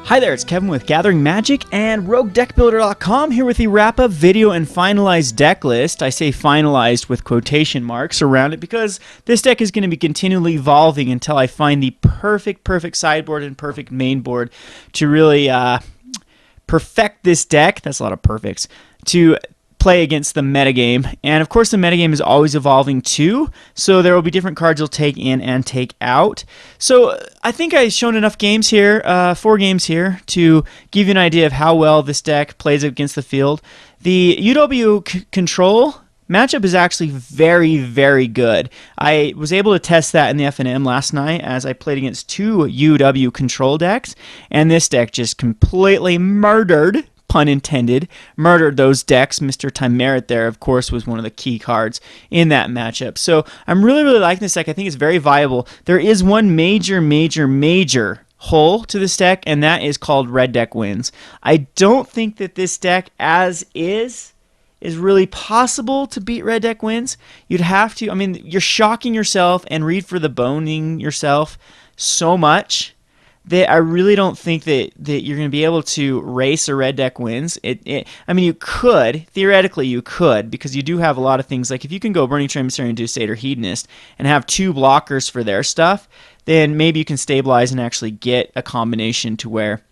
Hi there, it's Kevin with Gathering Magic and Roguedeckbuilder.com here with the wrap-up video and finalized deck list. I say finalized with quotation marks around it because this deck is going to be continually evolving until I find the perfect sideboard and perfect main board to really perfect this deck. That's a lot of perfects. To play against the metagame, and of course the metagame is always evolving too, so there will be different cards you'll take in and take out. So I think I've shown enough games here, 4 games here, to give you an idea of how well this deck plays against the field. The UW control matchup is actually very good. I was able to test that in the FNM last night as I played against 2 UW control decks, and this deck just completely murdered, pun intended, murdered those decks. Mr. Timerit there, of course, was one of the key cards in that matchup. So I'm really liking this deck. I think it's very viable. There is one major hole to this deck, and that is called red deck wins. I don't think that this deck as is really possible to beat red deck wins. You'd have to, I mean, you're shocking yourself and read for the boning yourself so much that I really don't think that you're going to be able to race a red deck wins. I mean, you could. Theoretically, you could, because you do have a lot of things. Like, if you can go Burning Train, Mysterium, Induced or Hedonist and have 2 blockers for their stuff, then maybe you can stabilize and actually get a combination to where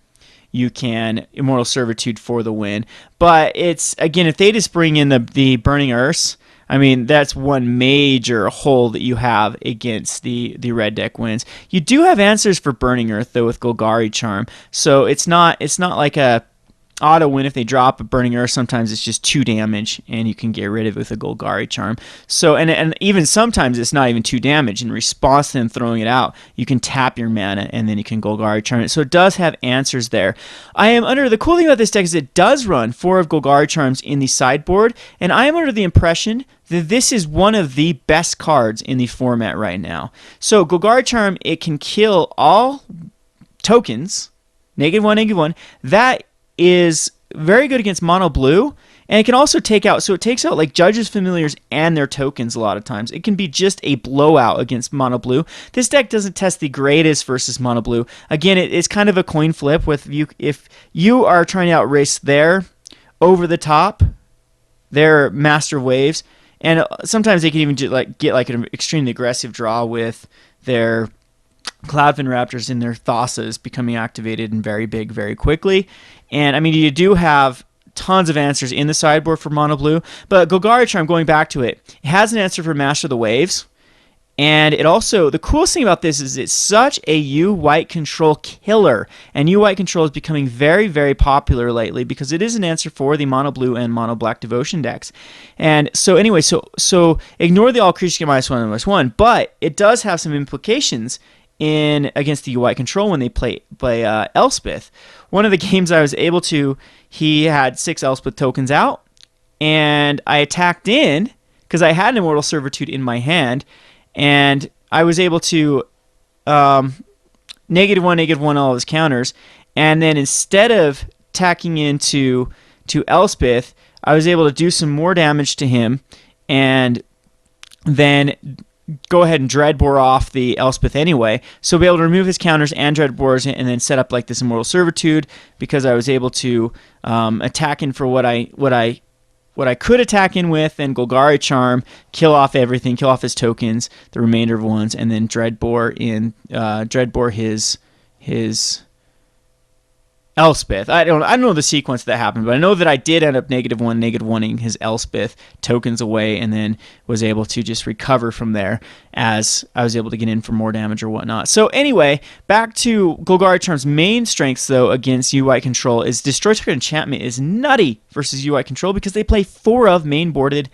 you can Immortal Servitude for the win. But it's, again, if they just bring in the Burning Earths, I mean, that's one major hole that you have against the red deck wins. You do have answers for Burning Earth, though, with Golgari Charm. So it's not like a auto win if they drop a Burning Earth. Sometimes it's just 2 damage, and you can get rid of it with a Golgari Charm. So, and even sometimes it's not even 2 damage. In response to them throwing it out, you can tap your mana, and then you can Golgari Charm it. So it does have answers there. The cool thing about this deck is it does run 4 of Golgari Charms in the sideboard, and I am under the impression that this is one of the best cards in the format right now. So Golgari Charm, it can kill all tokens, -1/-1. That is very good against mono blue, and it can also take out, so it takes out like Judges, Familiars, and their tokens a lot of times. It can be just a blowout against mono blue. This deck doesn't test the greatest versus mono blue. Again, it's kind of a coin flip with you. If you are trying to outrace their over the top, their Master Waves, and sometimes they can even get like an extremely aggressive draw with their Cloudfin Raptors and their Thassa's becoming activated and very big very quickly. And I mean, you do have tons of answers in the sideboard for mono blue, but Golgari Charm, going back to it, has an answer for Master of the Waves. And it also, the coolest thing about this is it's such a U-White control killer, and U-White control is becoming very popular lately because it is an answer for the mono blue and mono black devotion decks. And so anyway, so ignore the all creatures get -1/-1, but it does have some implications against the U-White control when they play Elspeth. One of the games I was able to, he had 6 Elspeth tokens out, and I attacked in because I had an Immortal Servitude in my hand, and I was able to -1/-1 all of his counters, and then instead of tacking into Elspeth, I was able to do some more damage to him, and then go ahead and Dreadbore off the Elspeth anyway. So be able to remove his counters and Dreadbores, and then set up like this Immortal Servitude because I was able to attack in for what I could attack in with, and Golgari Charm, kill off everything, kill off his tokens, the remainder of ones, and then Dreadbore his Elspeth. I don't know the sequence that happened, but I know that I did end up -1/-1ing his Elspeth tokens away, and then was able to just recover from there as I was able to get in for more damage or whatnot. So anyway, back to Golgari Charm's main strengths though against U-White control is Destroy Target Enchantment is nutty versus U-White control because they play 4 of main-boarded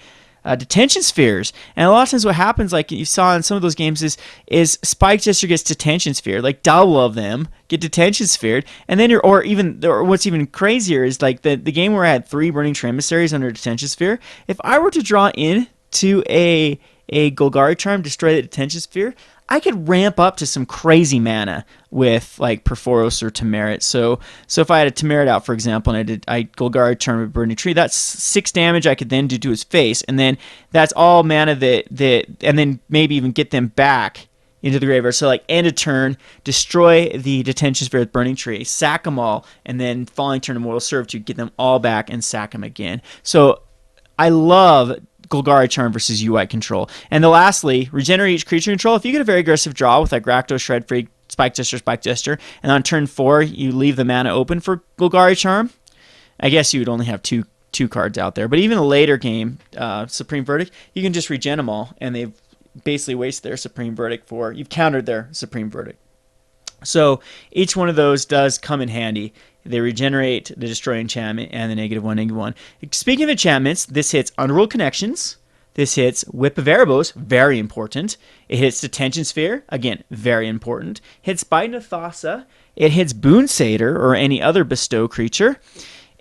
detention spheres, and a lot of times what happens, like you saw in some of those games, is Spike Jester gets detention sphere, like double of them get detention sphered, and then or what's even crazier is like the game where I had 3 Burning Train Emissaries under detention sphere. If I were to draw in to a Golgari Charm, destroy the detention sphere, I could ramp up to some crazy mana with like Perforos or Timerit. So if I had a Timerit out, for example, and I Golgari Charm with Burning Tree, that's 6 damage I could then do to his face, and then that's all mana that and then maybe even get them back into the graveyard. So like end of turn, destroy the detention sphere with Burning Tree, sack them all, and then following turn Immortal Servitude, get them all back and sack them again. So I love Golgari Charm versus UI control. And then lastly, regenerate each creature control. If you get a very aggressive draw with like Rakdos, Shred Freak, Spike Gesture, and on turn 4 you leave the mana open for Golgari Charm, I guess you would only have two cards out there. But even a later game, Supreme Verdict, you can just regen them all, and they've basically wasted their Supreme Verdict for, you've countered their Supreme Verdict. So each one of those does come in handy. They regenerate the Destroy enchantment and the -1/-1. Speaking of enchantments, this hits Underworld Connections. This hits Whip of Erebos, very important. It hits Detention Sphere, again, very important. Hits Biden of Thassa. It hits Boon Satyr or any other bestow creature.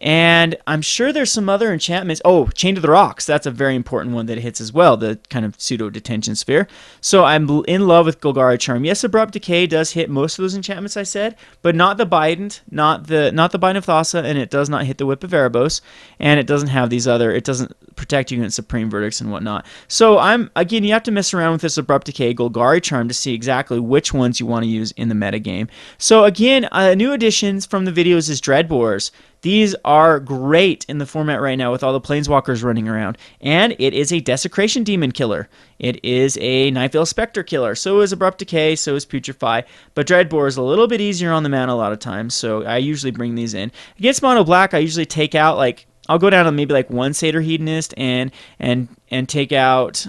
And I'm sure there's some other enchantments. Oh, Chain to the Rocks. That's a very important one that hits as well, the kind of pseudo-detention sphere. So I'm in love with Golgari Charm. Yes, Abrupt Decay does hit most of those enchantments I said, but not the Bident, not the Bident of Thassa, and it does not hit the Whip of Erebos, and it doesn't have these other, it doesn't protect you against Supreme Verdicts and whatnot. So again, you have to mess around with this Abrupt Decay Golgari Charm to see exactly which ones you want to use in the metagame. So again, new additions from the videos is Dreadbores. These are great in the format right now with all the Planeswalkers running around. And it is a Desecration Demon killer. It is a Nightveil Spectre killer. So is Abrupt Decay, so is Putrefy. But Dreadbore is a little bit easier on the mana a lot of times, so I usually bring these in. Against Mono Black, I usually take out, like, I'll go down to maybe like one Satyr Hedonist and take out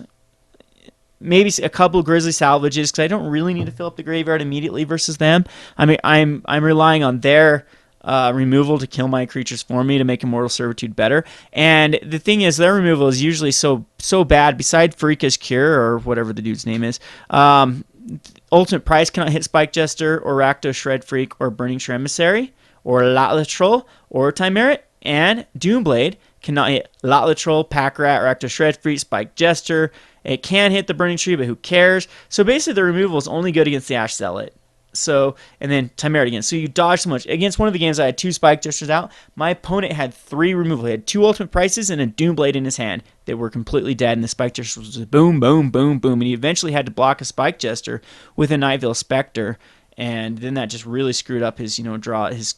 maybe a couple Grizzly Salvages, because I don't really need to fill up the graveyard immediately versus them. I mean, I'm relying on their removal to kill my creatures for me to make Immortal Servitude better. And the thing is, their removal is usually so bad, beside Farika's Cure, or whatever the dude's name is. Ultimate Price cannot hit Spike Jester, or Rakdos, Shred Freak, or Burning Shore Emissary, or Latlatrol, or Timerit. And Doomblade cannot hit Latlatrol, Pack Rat, Rakdos, Shred Freak, Spike Jester. It can hit the Burning Tree, but who cares? So basically the removal is only good against the Ash Zealot. So, and then Timerit again. So you dodge so much. Against one of the games I had 2 Spike Gestures out. My opponent had 3 removal. He had 2 Ultimate Prices and a Doomblade in his hand that were completely dead, and the Spike Gesture was just boom, boom, boom, boom. And he eventually had to block a Spike Jester with a Nightveil Spectre, and then that just really screwed up his, draw, his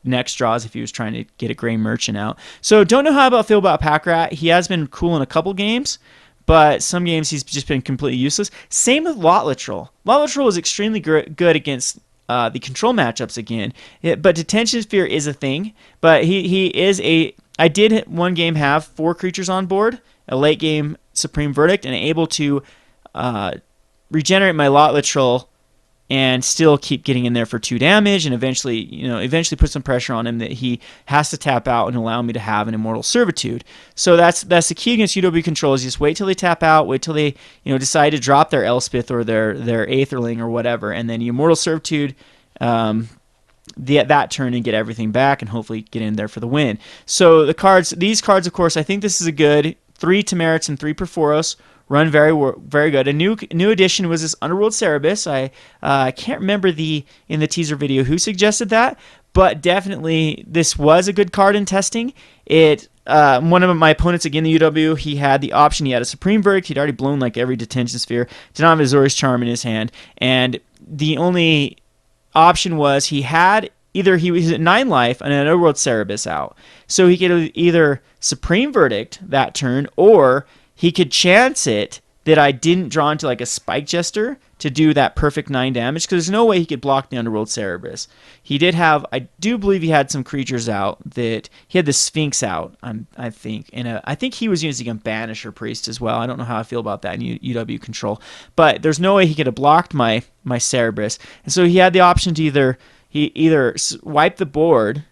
next draws if he was trying to get a Grey Merchant out. So don't know how I feel about Pack Rat. He has been cool in a couple games, but some games he's just been completely useless. Same with Latlatrol. Latlatrol is extremely good against the control matchups again. But Detention Sphere is a thing. But he is a... I did one game have 4 creatures on board, a late game Supreme Verdict, and able to regenerate my Latlatrol and still keep getting in there for 2 damage, and eventually put some pressure on him that he has to tap out and allow me to have an Immortal Servitude. So that's the key against UW control, is just wait till they tap out, wait till they decide to drop their Elspeth or their Aetherling or whatever, and then you Immortal Servitude that turn and get everything back and hopefully get in there for the win. So these cards, of course, I think this is a good 3 Temerits and 3 Perforos. Run very good. A new addition was this Underworld Cerberus. I can't remember in the teaser video who suggested that, but definitely this was a good card in testing. One of my opponents, again, the UW, he had the option. He had a Supreme Verdict. He'd already blown like every Detention Sphere. Did not have Azorius Charm in his hand, and the only option was he was at 9 life and an Underworld Cerberus out, so he could either Supreme Verdict that turn, or he could chance it that I didn't draw into like a Spike Jester to do that perfect 9 damage, because there's no way he could block the Underworld Cerberus. He did have, I do believe he had some creatures out. That he had the Sphinx out, I think, and I think he was using a Banisher Priest as well. I don't know how I feel about that in UW control, but there's no way he could have blocked my Cerberus, and so he had the option to either wipe the board,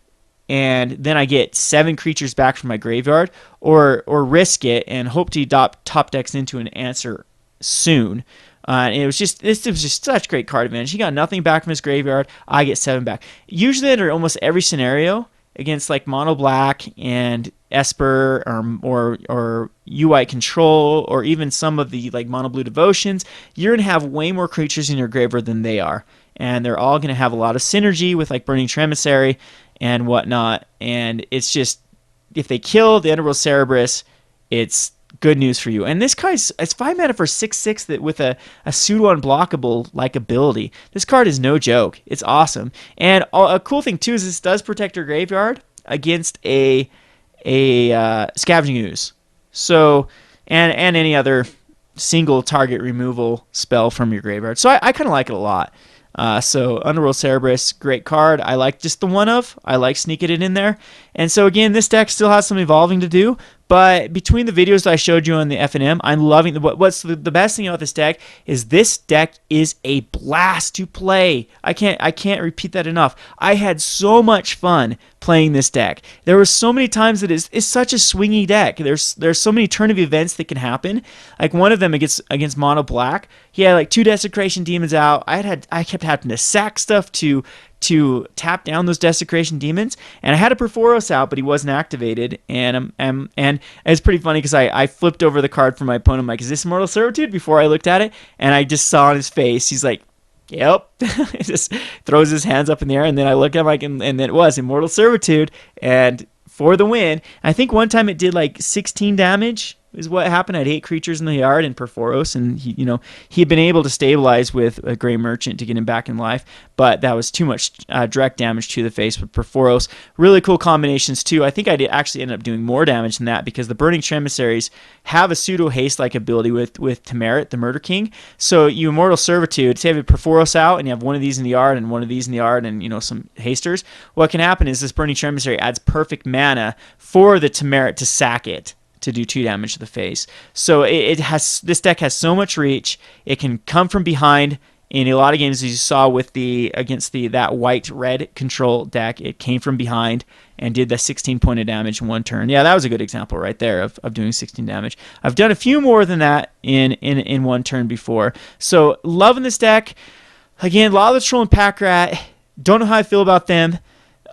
and then I get 7 creatures back from my graveyard, or risk it and hope to top decks into an answer soon. And it was just such great card advantage. He got nothing back from his graveyard. I get 7 back. Usually under almost every scenario against like Mono Black and Esper or UI Control, or even some of the like Mono Blue Devotions, you're gonna have way more creatures in your graveyard than they are, and they're all gonna have a lot of synergy with like Burning Shore Emissary and whatnot. And it's just, if they kill the Underworld Cerberus, it's good news for you. And this guy's it's 5 mana for 6/6 that with a pseudo unblockable like ability. This card is no joke. It's awesome. And a cool thing too is this does protect your graveyard against a Scavenging Ooze. So and any other single target removal spell from your graveyard. So I kind of like it a lot. So Underworld Cerberus, great card. I like just the one of. I like sneaking it in there. And so again, this deck still has some evolving to do. But between the videos that I showed you on the FNM, I'm loving what's the best thing about this deck is this deck is a blast to play. I can't repeat that enough. I had so much fun playing this deck. There were so many times that it's such a swingy deck. There's so many turn of events that can happen. Like one of them against Mono Black, he had like 2 Desecration Demons out. I kept having to sack stuff to tap down those Desecration Demons, and I had a Perforos out, but he wasn't activated, and it's pretty funny because I flipped over the card for my opponent. I'm like, is this Immortal Servitude? Before I looked at it, and I just saw on his face, he's like, yep. He just throws his hands up in the air, and then I look at him like, and then it was Immortal Servitude, and for the win. I think one time it did like 16 damage is what happened. I had 8 creatures in the yard and Perforos, and he had been able to stabilize with a Gray Merchant to get him back in life, but that was too much direct damage to the face with Perforos. Really cool combinations too. I think I did actually end up doing more damage than that because the Burning Tremissaries have a pseudo haste like ability with Temerit, the Murder King. So you Immortal Servitude, say you have a Perforos out and you have one of these in the yard and one of these in the yard and some hasters. What can happen is this Burning Tremissary adds perfect mana for the Temerit to sack it, to do 2 damage to the face. So this deck has so much reach. It can come from behind in a lot of games, as you saw with against that white-red control deck. It came from behind and did the 16 point of damage in 1 turn. Yeah, that was a good example right there of doing 16 damage. I've done a few more than that in 1 turn before. So loving this deck. Again, a lot of the Troll and Pack Rat. Don't know how I feel about them.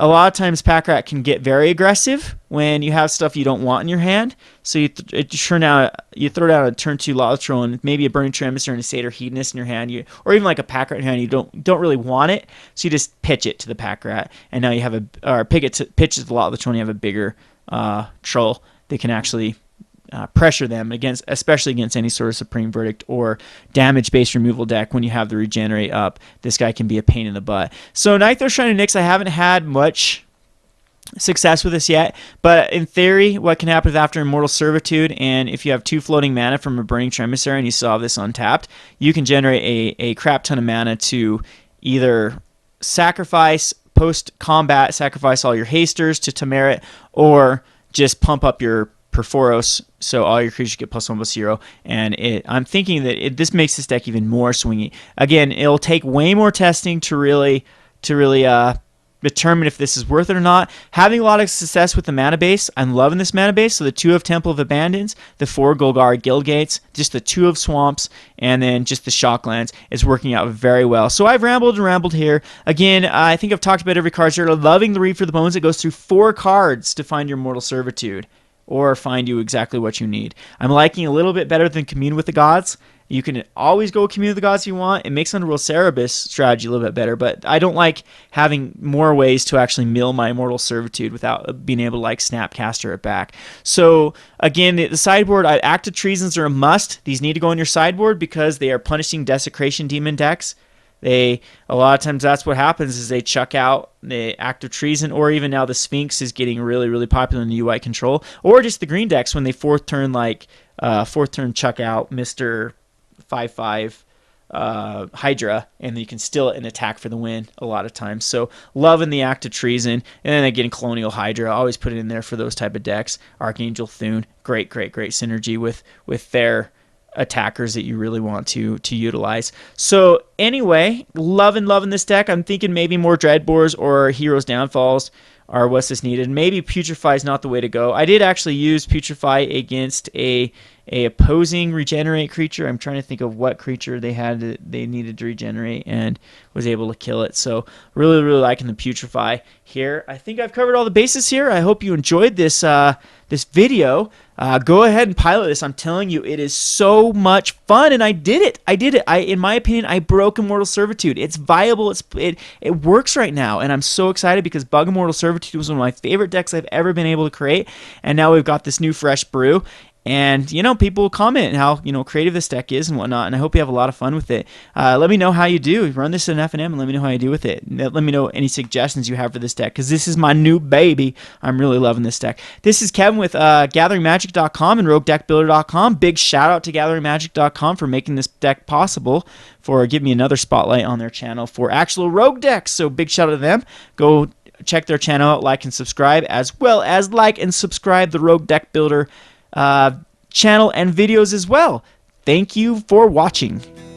A lot of times Pack Rat can get very aggressive when you have stuff you don't want in your hand. So you throw down a turn 2 Lothatron and maybe a Burning Tremissary and a Satyr Hedonist in your hand, or even like a Pack Rat in your hand. You don't really want it, so you just pitch it to the Pack Rat, and now you have pitch it to the Lothatron. You have a bigger troll that can actually pressure them especially against any sort of Supreme Verdict or damage-based removal deck. When you have the Regenerate up, this guy can be a pain in the butt. So Nightthrow Shining Nyx, I haven't had much success with this yet, but in theory, what can happen is after Immortal Servitude, and if you have 2 floating mana from a Burning Tremissary and you still have this untapped, you can generate a crap ton of mana to either sacrifice post-combat, sacrifice all your hasters to Temerit, or just pump up your Perforos, so all your creatures get +1/+0, and I'm thinking that this makes this deck even more swingy. Again, it'll take way more testing to really determine if this is worth it or not. Having a lot of success with the mana base. I'm loving this mana base. So the 2 of Temple of Abandons, the 4 Golgari Guildgates, just the 2 of Swamps, and then just the Shocklands is working out very well. So I've rambled and rambled here. Again, I think I've talked about every card here. Loving the Read for the Bones. It goes through 4 cards to find your Mortal Servitude, or find you exactly what you need. I'm liking a little bit better than Commune with the Gods. You can always go Commune with the Gods if you want. It makes Underworld Cerberus strategy a little bit better, but I don't like having more ways to actually mill my Immortal Servitude without being able to like Snapcaster it back. So again, the sideboard, Active Treasons are a must. These need to go on your sideboard because they are punishing Desecration Demon decks. A lot of times that's what happens is they chuck out the Active Treason, or even now the Sphinx is getting really, really popular in the UI control, or just the green decks when they fourth turn chuck out Mr. 5/5 Hydra, and you can steal it and attack for the win a lot of times. So loving the Active Treason, and then again Colonial Hydra, always put it in there for those type of decks. Archangel Thune, great synergy with their attackers that you really want to utilize. So anyway, loving this deck. I'm thinking maybe more Dreadbores or Heroes Downfalls are what's this needed. Maybe Putrefy is not the way to go. I did actually use Putrefy against a opposing regenerate creature. I'm trying to think of what creature they needed to regenerate and was able to kill it. So really liking the Putrefy here. I think I've covered all the bases here. I hope you enjoyed this this video. Go ahead and pilot this. I'm telling you, it is so much fun, and I did it. In my opinion, I broke Immortal Servitude. It's viable. It works right now, and I'm so excited because Bug Immortal Servitude was one of my favorite decks I've ever been able to create, and now we've got this new fresh brew. And, you know, people comment how, you know, creative this deck is and whatnot, and I hope you have a lot of fun with it. Let me know how you do. Run this in FNM and let me know how you do with it. Let me know any suggestions you have for this deck, because this is my new baby. I'm really loving this deck. This is Kevin with GatheringMagic.com and Roguedeckbuilder.com. Big shout out to GatheringMagic.com for making this deck possible, for giving me another spotlight on their channel for actual rogue decks. So big shout out to them. Go check their channel out, like and subscribe, as well as like and subscribe the Rogue Deck Builder channel and videos as well. Thank you for watching.